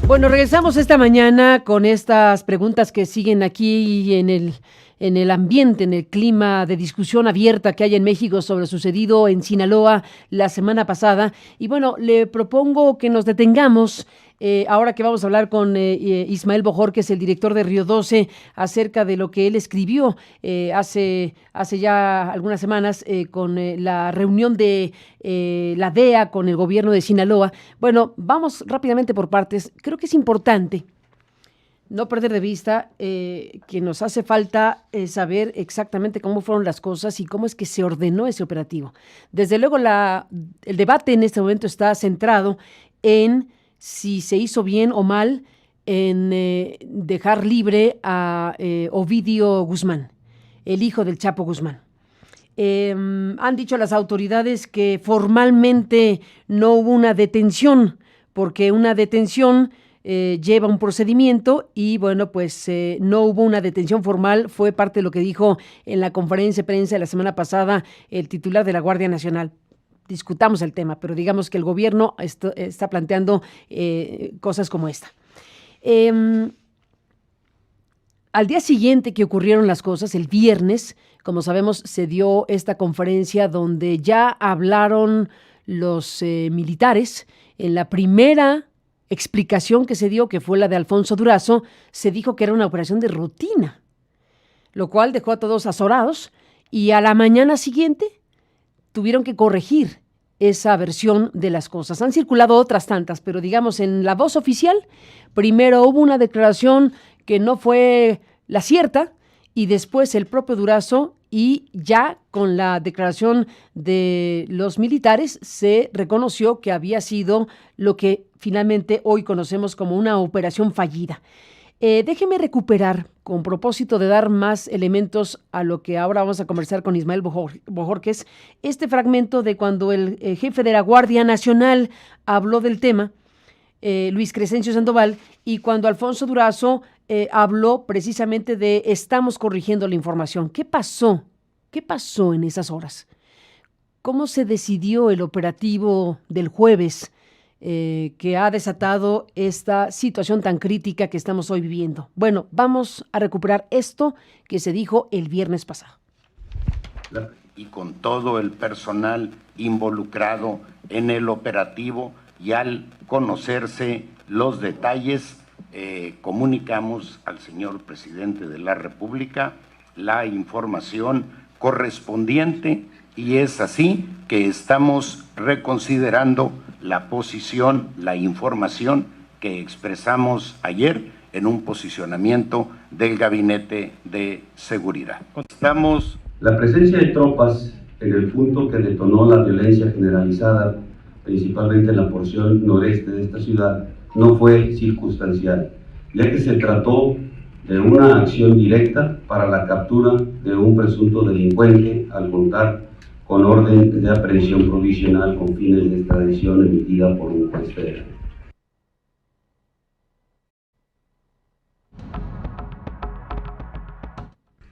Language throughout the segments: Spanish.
Bueno, regresamos esta mañana con estas preguntas que siguen aquí en el ambiente, en el clima de discusión abierta que hay en México sobre lo sucedido en Sinaloa la semana pasada. Y bueno, le propongo que nos detengamos ahora que vamos a hablar con Ismael Bojórquez, el director de Río 12, acerca de lo que él escribió hace ya algunas semanas con la reunión de la DEA con el gobierno de Sinaloa. Bueno, vamos rápidamente por partes. Creo que es importante no perder de vista que nos hace falta saber exactamente cómo fueron las cosas y cómo es que se ordenó ese operativo. Desde luego, el debate en este momento está centrado en si se hizo bien o mal en dejar libre a Ovidio Guzmán, el hijo del Chapo Guzmán. Han dicho las autoridades que formalmente no hubo una detención, porque una detención lleva un procedimiento y bueno, pues no hubo una detención formal, fue parte de lo que dijo en la conferencia de prensa de la semana pasada el titular de la Guardia Nacional. Discutamos el tema, pero digamos que el gobierno está planteando cosas como esta. Al día siguiente que ocurrieron las cosas, el viernes, como sabemos, se dio esta conferencia donde ya hablaron los militares. En la primera explicación que se dio, que fue la de Alfonso Durazo, se dijo que era una operación de rutina, lo cual dejó a todos azorados y a la mañana siguiente tuvieron que corregir esa versión de las cosas. Han circulado otras tantas, pero digamos en la voz oficial, primero hubo una declaración que no fue la cierta y después el propio Durazo, y ya con la declaración de los militares se reconoció que había sido lo que finalmente hoy conocemos como una operación fallida. Déjeme recuperar, con propósito de dar más elementos a lo que ahora vamos a conversar con Ismael Bojórquez, este fragmento de cuando el jefe de la Guardia Nacional habló del tema, Luis Crescencio Sandoval, y cuando Alfonso Durazo habló precisamente de estamos corrigiendo la información. ¿Qué pasó? ¿Qué pasó en esas horas? ¿Cómo se decidió el operativo del jueves que ha desatado esta situación tan crítica que estamos hoy viviendo? Bueno, vamos a recuperar esto que se dijo el viernes pasado. Y con todo el personal involucrado en el operativo, y al conocerse los detalles, comunicamos al señor presidente de la República la información correspondiente, y es así que estamos reconsiderando la posición, la información que expresamos ayer en un posicionamiento del Gabinete de Seguridad. La presencia de tropas en el punto que detonó la violencia generalizada, principalmente en la porción noreste de esta ciudad, no fue circunstancial, ya que se trató de una acción directa para la captura de un presunto delincuente al contar con orden de aprehensión provisional con fines de extradición emitida por un juez federal.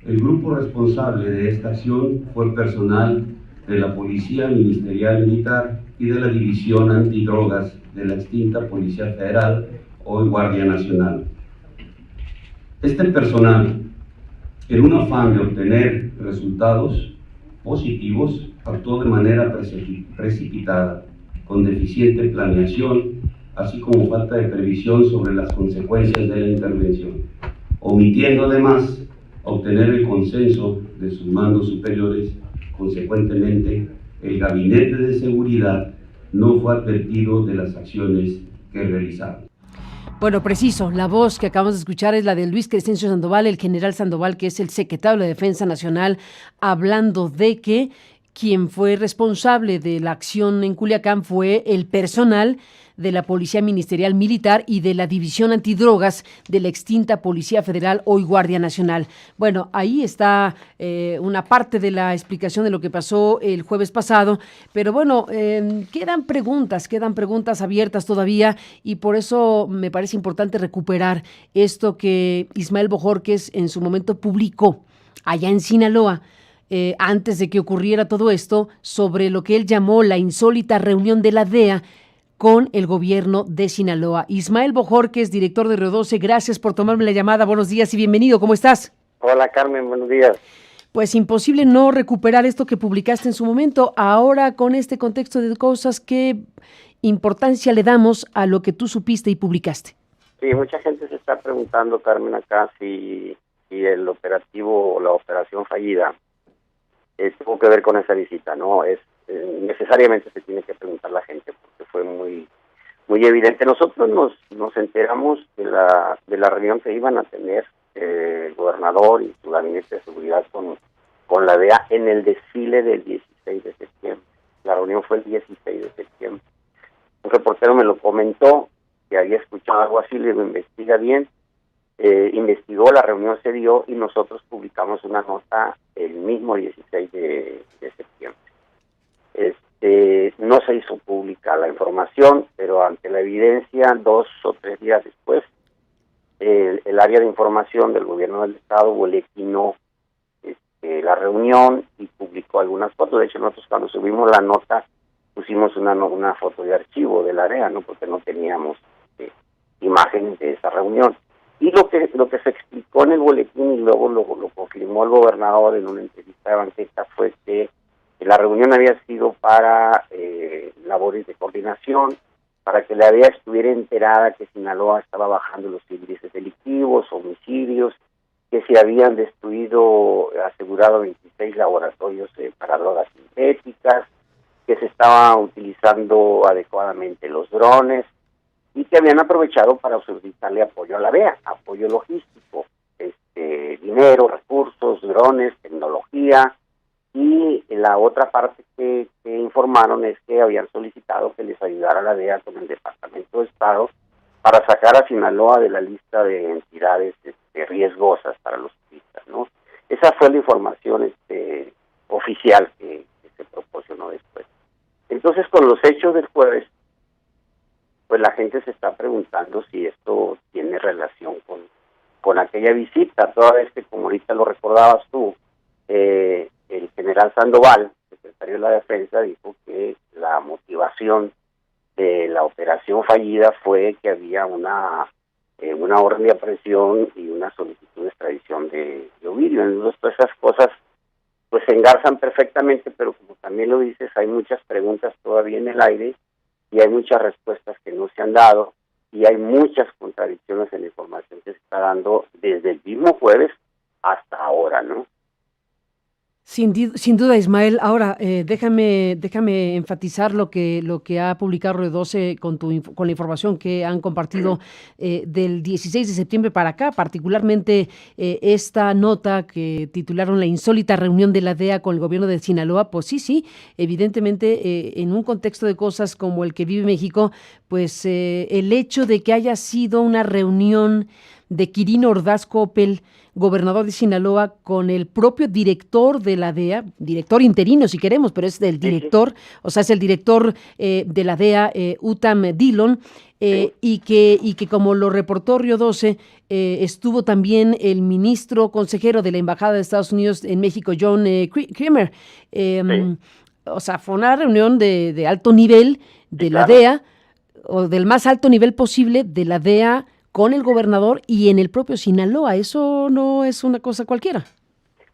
El grupo responsable de esta acción fue personal de la Policía Ministerial Militar y de la División Antidrogas de la extinta Policía Federal, hoy Guardia Nacional. Este personal, en un afán de obtener resultados positivos, actuó de manera precipitada, con deficiente planeación, así como falta de previsión sobre las consecuencias de la intervención, omitiendo además obtener el consenso de sus mandos superiores. Consecuentemente, el Gabinete de Seguridad no fue advertido de las acciones que realizaron. Bueno, preciso, la voz que acabamos de escuchar es la de Luis Crescencio Sandoval, el general Sandoval, que es el secretario de Defensa Nacional, hablando de que quien fue responsable de la acción en Culiacán fue el personal de la Policía Ministerial Militar y de la División Antidrogas de la extinta Policía Federal, hoy Guardia Nacional. Bueno, ahí está una parte de la explicación de lo que pasó el jueves pasado, pero bueno, quedan preguntas abiertas todavía, y por eso me parece importante recuperar esto que Ismael Bojórquez en su momento publicó allá en Sinaloa, antes de que ocurriera todo esto, sobre lo que él llamó la insólita reunión de la DEA con el gobierno de Sinaloa. Ismael Bojorquez, director de Río 12, gracias por tomarme la llamada. Buenos días y bienvenido. ¿Cómo estás? Hola Carmen, buenos días. Pues imposible no recuperar esto que publicaste en su momento. Ahora, con este contexto de cosas, ¿qué importancia le damos a lo que tú supiste y publicaste? Sí, mucha gente se está preguntando, Carmen, acá si el operativo o la operación fallida tuvo que ver con esa visita. No, necesariamente se tiene que preguntar la gente porque fue muy evidente. Nosotros nos enteramos de la reunión que iban a tener el gobernador y su gabinete de seguridad con la DEA en el desfile del 16 de septiembre. La reunión fue el 16 de septiembre. Un reportero me lo comentó, que había escuchado algo así, le digo, investiga bien. Investigó, la reunión se dio y nosotros publicamos una nota el mismo 16 de septiembre. No se hizo pública la información, pero ante la evidencia, 2 o 3 días después, el área de información del gobierno del estado boletinó la reunión y publicó algunas fotos. De hecho, nosotros cuando subimos la nota pusimos una foto de archivo de la DEA, ¿no? Porque no teníamos imágenes de esa reunión. Y lo que se explicó en el boletín y luego lo confirmó el gobernador en una entrevista de banqueta fue que la reunión había sido para labores de coordinación, para que la DEA estuviera enterada que Sinaloa estaba bajando los índices delictivos, homicidios, que se habían asegurado 26 laboratorios para drogas sintéticas, que se estaban utilizando adecuadamente los drones y que habían aprovechado para solicitarle apoyo a la DEA, apoyo logístico, dinero, recursos, drones, tecnología. Y la otra parte que informaron es que habían solicitado que les ayudara la DEA con el Departamento de Estado para sacar a Sinaloa de la lista de entidades riesgosas para los turistas, ¿no? Esa fue la información oficial que se proporcionó después. Entonces, con los hechos del jueves, pues la gente se está preguntando si esto tiene relación con aquella visita, toda vez que, como ahorita lo recordabas tú, el general Sandoval, secretario de la Defensa, dijo que la motivación de la operación fallida fue que había una orden de aprehensión y una solicitud de extradición de Ovidio. Entonces, todas esas cosas pues se engarzan perfectamente, pero como también lo dices, hay muchas preguntas todavía en el aire y hay muchas respuestas que no se han dado y hay muchas contradicciones en la información que se está dando desde el mismo jueves hasta ahora, ¿no? Sin duda, Ismael. Ahora, déjame enfatizar lo que ha publicado Río 12 con la información que han compartido del 16 de septiembre para acá, particularmente esta nota que titularon La insólita reunión de la DEA con el gobierno de Sinaloa. Pues sí, evidentemente, en un contexto de cosas como el que vive México, pues el hecho de que haya sido una reunión de Quirino Ordaz Coppel, gobernador de Sinaloa, con el propio director de la DEA, director interino si queremos, pero es del director, o sea, es el director de la DEA, Utam Dillon, y que como lo reportó Río 12, estuvo también el ministro consejero de la Embajada de Estados Unidos en México, John Kremer. O sea, fue una reunión de alto nivel de la DEA, o del más alto nivel posible de la DEA, con el gobernador y en el propio Sinaloa. Eso no es una cosa cualquiera.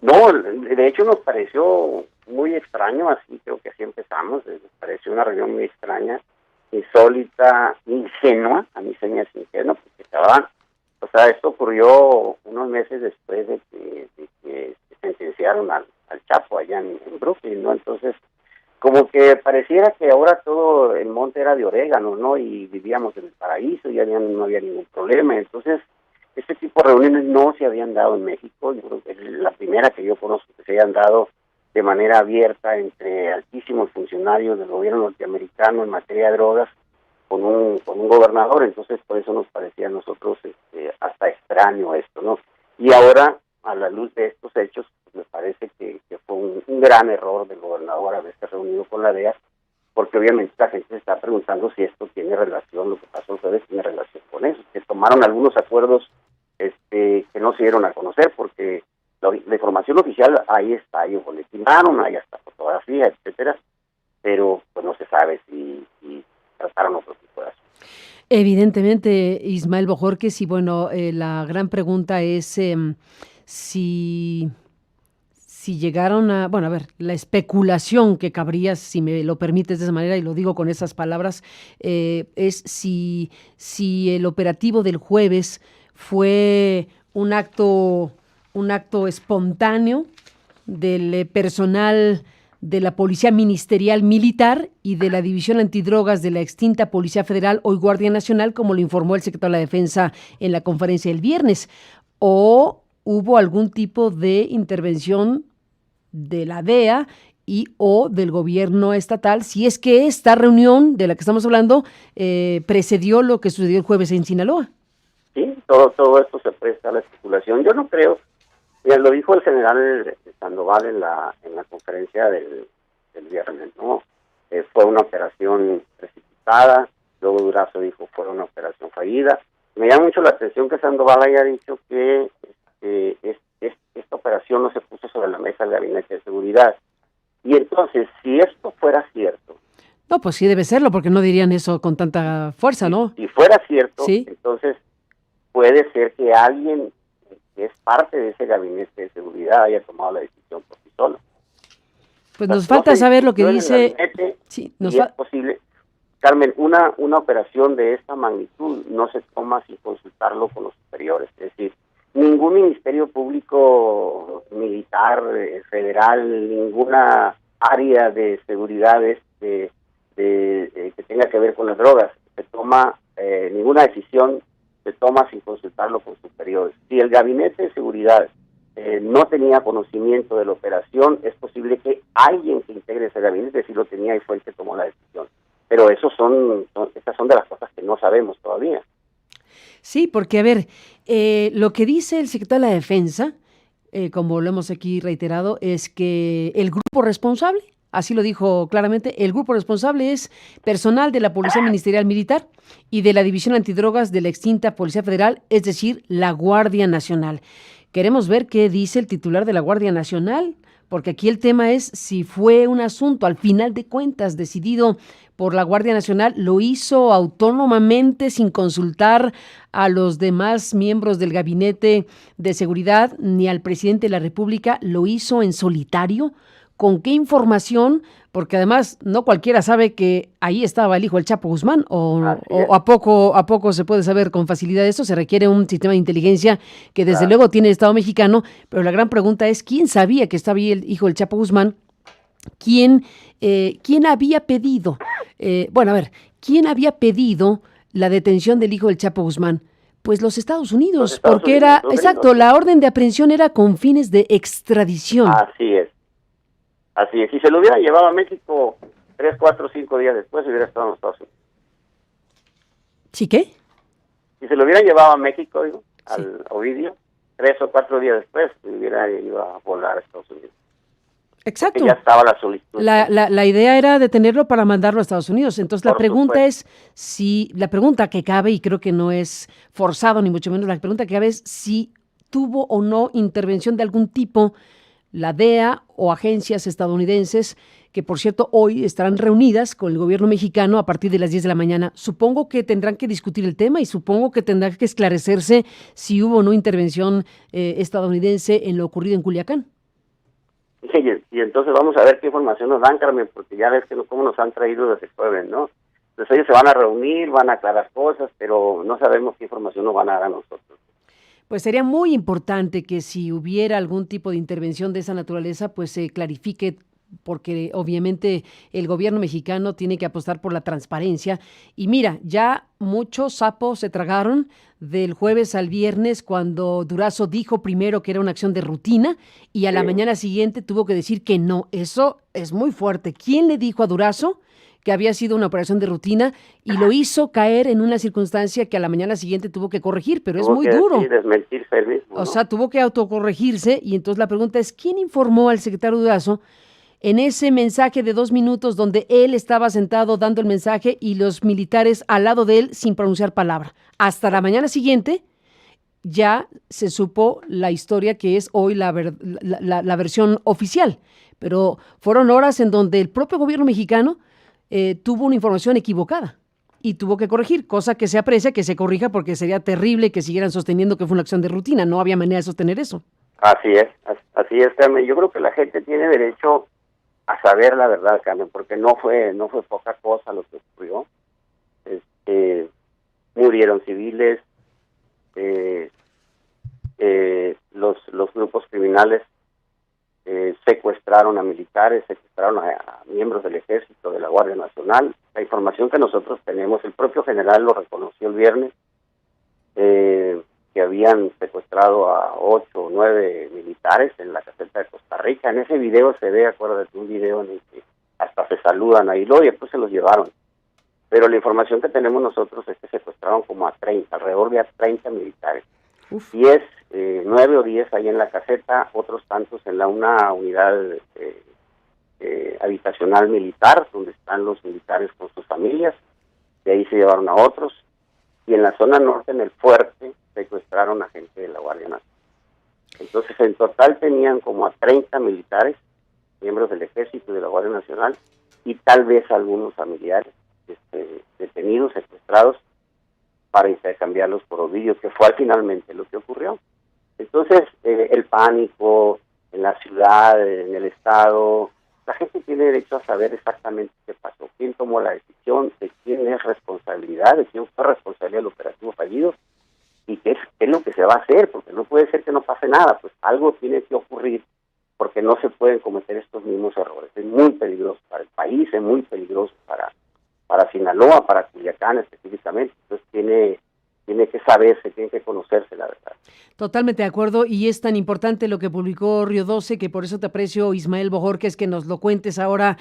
No, de hecho nos pareció muy extraño, así creo que así empezamos, nos pareció una reunión muy extraña, insólita, ingenua, a mí se me hace ingenua, porque esto ocurrió unos meses después de que sentenciaron al Chapo allá en Brooklyn, ¿no? Entonces, como que pareciera que ahora todo el monte era de orégano, ¿no? Y vivíamos en el paraíso, y no había ningún problema. Entonces, este tipo de reuniones no se habían dado en México. Yo creo que es la primera que yo conozco que se hayan dado de manera abierta entre altísimos funcionarios del gobierno norteamericano en materia de drogas con un gobernador. Entonces, por eso nos parecía a nosotros hasta extraño esto, ¿no? Y ahora, a la luz de estos hechos, me parece que fue un gran error del gobernador haberse reunido con la DEA, porque obviamente la gente se está preguntando si esto tiene relación, lo que pasó el jueves tiene relación con eso, que tomaron algunos acuerdos que no se dieron a conocer, porque la información oficial ahí está, ellos boletinaron, ahí está fotografía, etcétera, pero pues no se sabe si trataron otro Evidentemente, Ismael Bojorquez, y bueno, la gran pregunta es si llegaron a, bueno, a ver, la especulación que cabría, si me lo permites de esa manera, y lo digo con esas palabras, es si el operativo del jueves fue un acto espontáneo del personal de la Policía Ministerial Militar y de la División Antidrogas de la extinta Policía Federal, hoy Guardia Nacional, como lo informó el secretario de la Defensa en la conferencia del viernes, o hubo algún tipo de intervención de la DEA y o del gobierno estatal, si es que esta reunión de la que estamos hablando precedió lo que sucedió el jueves en Sinaloa. Sí, todo esto se presta a la especulación. Yo no creo, ya lo dijo el general Sandoval en la conferencia del viernes, ¿no? Fue una operación precipitada, luego Durazo dijo fue una operación fallida. Me llama mucho la atención que Sandoval haya dicho que esta operación no se puso sobre la mesa del Gabinete de Seguridad. Y entonces, si esto fuera cierto... No, pues sí debe serlo, porque no dirían eso con tanta fuerza, ¿no? Si fuera cierto, ¿sí? Entonces puede ser que alguien que es parte de ese Gabinete de Seguridad haya tomado la decisión por sí solo. Pues nos falta saber lo que dice... Sí, es posible. Carmen, una operación de esta magnitud no se toma sin consultarlo con los superiores. Es decir, ningún ministerio público militar, federal, ninguna área de seguridad que tenga que ver con las drogas, se toma, ninguna decisión se toma sin consultarlo con superiores. Si el Gabinete de Seguridad no tenía conocimiento de la operación, es posible que alguien que integre ese gabinete sí lo tenía y fue el que tomó la decisión. Pero estas son de las cosas que no sabemos todavía. Sí, porque a ver, lo que dice el secretario de la Defensa, como lo hemos aquí reiterado, es que el grupo responsable, así lo dijo claramente, el grupo responsable es personal de la Policía Ministerial Militar y de la División Antidrogas de la extinta Policía Federal, es decir, la Guardia Nacional. Queremos ver qué dice el titular de la Guardia Nacional, porque aquí el tema es si fue un asunto, al final de cuentas, decidido por la Guardia Nacional, lo hizo autónomamente sin consultar a los demás miembros del Gabinete de Seguridad ni al presidente de la República, lo hizo en solitario. ¿Con qué información? Porque además no cualquiera sabe que ahí estaba el hijo del Chapo Guzmán, o a poco se puede saber con facilidad esto. Se requiere un sistema de inteligencia que desde luego tiene el Estado mexicano, pero la gran pregunta es ¿quién sabía que estaba ahí el hijo del Chapo Guzmán? ¿Quién había pedido? ¿Quién había pedido la detención del hijo del Chapo Guzmán? Pues los Estados Unidos, porque era, exacto, la orden de aprehensión era con fines de extradición. Así es, si se lo hubiera llevado a México 3, 4, 5 días después, hubiera estado en los Estados Unidos. ¿Sí qué? Si se lo hubieran llevado a México, al Ovidio, 3 o 4 días después, hubiera ido a volar a Estados Unidos. Exacto. Porque ya estaba la solicitud. La idea era detenerlo para mandarlo a Estados Unidos. Entonces la pregunta es si, la pregunta que cabe, y creo que no es forzado ni mucho menos, la pregunta que cabe es si tuvo o no intervención de algún tipo la DEA o agencias estadounidenses, que por cierto hoy estarán reunidas con el gobierno mexicano a partir de las 10 de la mañana. Supongo que tendrán que discutir el tema y supongo que tendrá que esclarecerse si hubo o no intervención estadounidense en lo ocurrido en Culiacán. Sí, y entonces vamos a ver qué información nos dan, Carmen, porque ya ves que cómo nos han traído desde jueves, ¿no? Entonces ellos se van a reunir, van a aclarar cosas, pero no sabemos qué información nos van a dar a nosotros. Pues sería muy importante que si hubiera algún tipo de intervención de esa naturaleza, pues se clarifique, porque obviamente el gobierno mexicano tiene que apostar por la transparencia. Y mira, ya muchos sapos se tragaron del jueves al viernes cuando Durazo dijo primero que era una acción de rutina y a la mañana siguiente tuvo que decir que no. Eso es muy fuerte. ¿Quién le dijo a Durazo que había sido una operación de rutina y lo hizo caer en una circunstancia que a la mañana siguiente tuvo que corregir? Pero es muy duro. Desmentirse él mismo, ¿no? O sea, tuvo que autocorregirse y entonces la pregunta es, ¿quién informó al secretario Durazo en ese mensaje de 2 minutos donde él estaba sentado dando el mensaje y los militares al lado de él sin pronunciar palabra? Hasta la mañana siguiente ya se supo la historia que es hoy la versión oficial, pero fueron horas en donde el propio gobierno mexicano tuvo una información equivocada y tuvo que corregir, cosa que se aprecia que se corrija porque sería terrible que siguieran sosteniendo que fue una acción de rutina. No había manera de sostener eso. Así es, Carmen. Yo creo que la gente tiene derecho a saber la verdad, Carmen, porque no fue poca cosa lo que ocurrió. Murieron civiles, los grupos criminales secuestraron a militares, secuestraron a miembros del Ejército, de la Guardia Nacional. La información que nosotros tenemos, el propio general lo reconoció el viernes, que habían secuestrado a 8 o 9 militares en la caseta de Costa Rica. En ese video se ve, acuérdate, un video en el que hasta se saludan ahí, y después se los llevaron. Pero la información que tenemos nosotros es que secuestraron como a 30, alrededor de 30 militares. 10, 9 o 10 ahí en la caseta, otros tantos en una unidad habitacional militar, donde están los militares con sus familias. De ahí se llevaron a otros. Y en la zona norte, en el fuerte, secuestraron a gente de la Guardia Nacional. Entonces, en total tenían como a 30 militares, miembros del Ejército y de la Guardia Nacional, y tal vez algunos familiares detenidos, secuestrados, para intercambiarlos por Ovidio, que fue finalmente lo que ocurrió. Entonces, el pánico en la ciudad, en el estado, la gente tiene derecho a saber exactamente qué pasó, quién tomó la decisión, de quién es responsabilidad, de quién fue responsabilidad del operativo fallido, y qué es lo que se va a hacer, porque no puede ser que no pase nada, pues algo tiene que ocurrir, porque no se pueden cometer estos mismos errores. Es muy peligroso para el país, es muy peligroso para Sinaloa, para Culiacán específicamente. Entonces tiene que saberse, tiene que conocerse la verdad. Totalmente de acuerdo, y es tan importante lo que publicó Río 12, que por eso te aprecio, Ismael Bojorquez, que nos lo cuentes ahora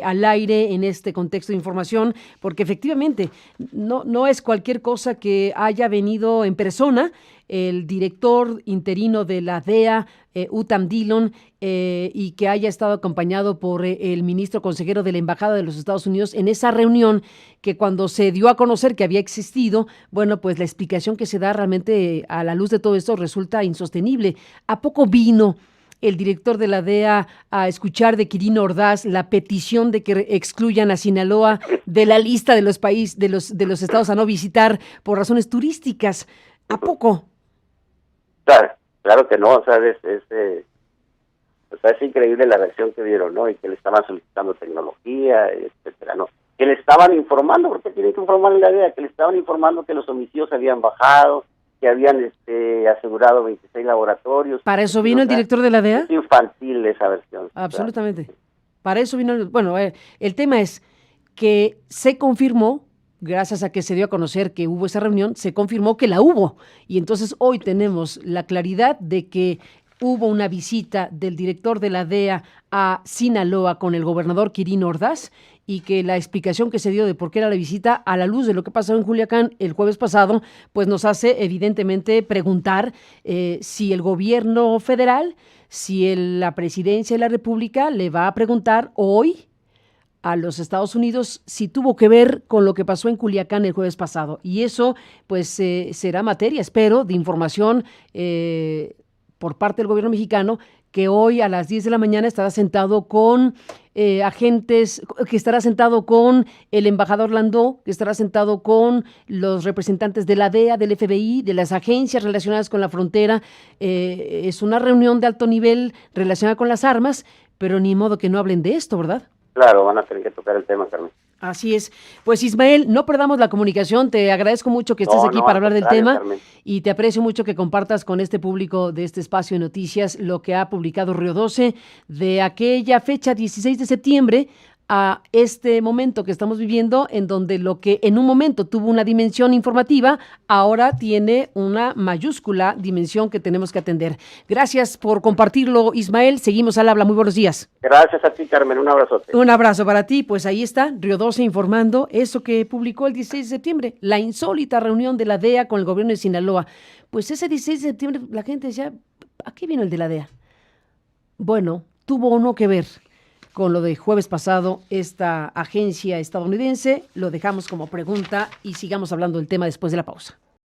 al aire en este contexto de información, porque efectivamente no es cualquier cosa que haya venido en persona el director interino de la DEA, Utam Dillon, y que haya estado acompañado por el ministro consejero de la Embajada de los Estados Unidos en esa reunión, que cuando se dio a conocer que había existido, bueno, pues la explicación que se da realmente a la luz de todo esto resulta insostenible. ¿A poco vino el director de la DEA a escuchar de Quirino Ordaz la petición de que excluyan a Sinaloa de la lista de los países, de los estados a no visitar por razones turísticas? ¿A poco? Claro que no, o sea, es increíble la versión que dieron, ¿no? Y que le estaban solicitando tecnología, etcétera, ¿no? Que le estaban informando, porque tienen que informarle la DEA, que le estaban informando que los homicidios habían bajado, que habían asegurado 26 laboratorios. ¿Para eso vino el director de la DEA? Es infantil esa versión. Absolutamente. Claro. Para eso vino, el tema es que se confirmó, gracias a que se dio a conocer que hubo esa reunión, se confirmó que la hubo. Y entonces hoy tenemos la claridad de que hubo una visita del director de la DEA a Sinaloa con el gobernador Quirino Ordaz, y que la explicación que se dio de por qué era la visita, a la luz de lo que pasó en Culiacán el jueves pasado, pues nos hace evidentemente preguntar si el gobierno federal, si la presidencia de la República le va a preguntar hoy a los Estados Unidos si tuvo que ver con lo que pasó en Culiacán el jueves pasado. Y eso pues será materia, espero, de información por parte del gobierno mexicano, que hoy a las 10 de la mañana estará sentado con agentes, que estará sentado con el embajador Landó, que estará sentado con los representantes de la DEA, del FBI, de las agencias relacionadas con la frontera. Es una reunión de alto nivel relacionada con las armas, pero ni modo que no hablen de esto, ¿verdad? Claro, van a tener que tocar el tema, Carmen. Así es. Pues Ismael, no perdamos la comunicación, te agradezco mucho que estés aquí para hablar del tema, Carmen, y te aprecio mucho que compartas con este público de este espacio de noticias lo que ha publicado Río 12 de aquella fecha 16 de septiembre a este momento que estamos viviendo, en donde lo que en un momento tuvo una dimensión informativa, ahora tiene una mayúscula dimensión que tenemos que atender. Gracias por compartirlo, Ismael. Seguimos al habla. Muy buenos días. Gracias a ti, Carmen. Un abrazote. Un abrazo para ti. Pues ahí está, Río 12 informando eso que publicó el 16 de septiembre, la insólita reunión de la DEA con el gobierno de Sinaloa. Pues ese 16 de septiembre la gente decía, ¿a qué vino el de la DEA? Bueno, tuvo o no que ver con lo de jueves pasado, esta agencia estadounidense. Lo dejamos como pregunta y sigamos hablando del tema después de la pausa.